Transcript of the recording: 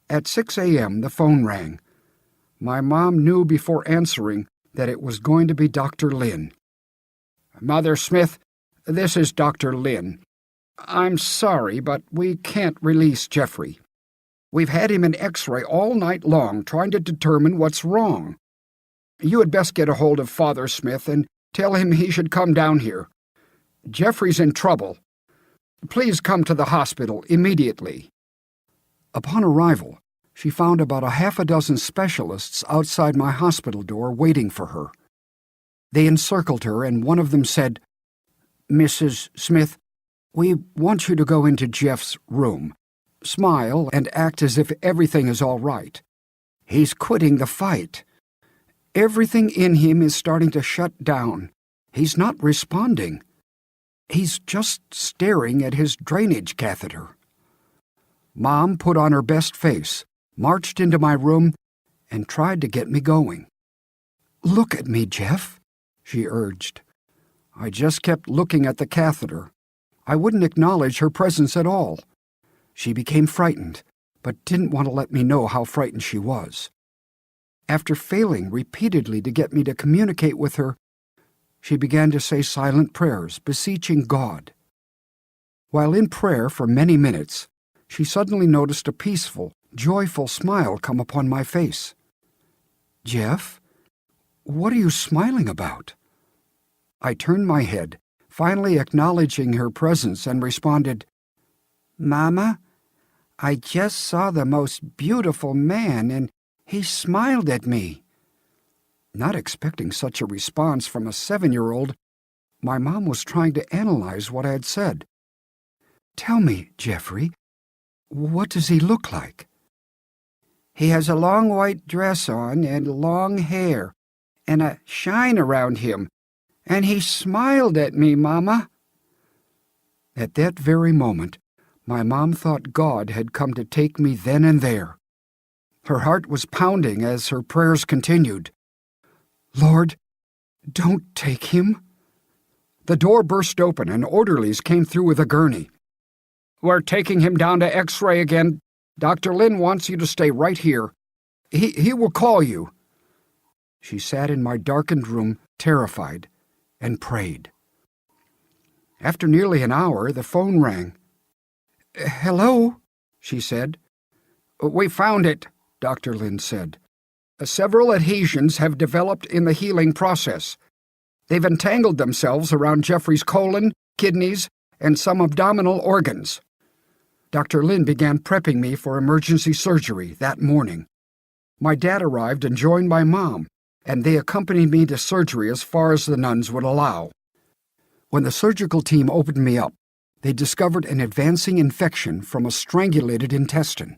At 6 a.m., the phone rang. My mom knew before answering that it was going to be Dr. Lin. "Mother Smith, this is Dr. Lin. I'm sorry, but we can't release Jeffrey. We've had him in X-ray all night long trying to determine what's wrong. You had best get a hold of Father Smith and tell him he should come down here. Jeffrey's in trouble. Please come to the hospital immediately." Upon arrival, she found about a half a dozen specialists outside my hospital door waiting for her. They encircled her, and one of them said, "Mrs. Smith, we want you to go into Jeff's room. Smile and act as if everything is all right. He's quitting the fight. Everything in him is starting to shut down. He's not responding. He's just staring at his drainage catheter." Mom put on her best face, marched into my room, and tried to get me going. "Look at me, Jeff," she urged. I just kept looking at the catheter. I wouldn't acknowledge her presence at all. She became frightened, but didn't want to let me know how frightened she was. After failing repeatedly to get me to communicate with her, she began to say silent prayers, beseeching God. While in prayer for many minutes, she suddenly noticed a peaceful, joyful smile come upon my face. "Jeff, what are you smiling about?" I turned my head, finally acknowledging her presence, and responded, "Mama, I just saw the most beautiful man, and he smiled at me." Not expecting such a response from a 7-year-old, my mom was trying to analyze what I had said. "Tell me, Jeffrey, what does he look like?" "He has a long white dress on and long hair, and a shine around him, and he smiled at me, Mama." At that very moment, my mom thought God had come to take me then and there. Her heart was pounding as her prayers continued. "Lord, don't take him." The door burst open and orderlies came through with a gurney. "We're taking him down to X-ray again. Dr. Lin wants you to stay right here. He will call you." She sat in my darkened room, terrified, and prayed. After nearly an hour, the phone rang. "Hello," she said. "We found it," Dr. Lin said. "Several adhesions have developed in the healing process. They've entangled themselves around Jeffrey's colon, kidneys, and some abdominal organs." Dr. Lin began prepping me for emergency surgery that morning. My dad arrived and joined my mom, and they accompanied me to surgery as far as the nuns would allow. When the surgical team opened me up, they discovered an advancing infection from a strangulated intestine.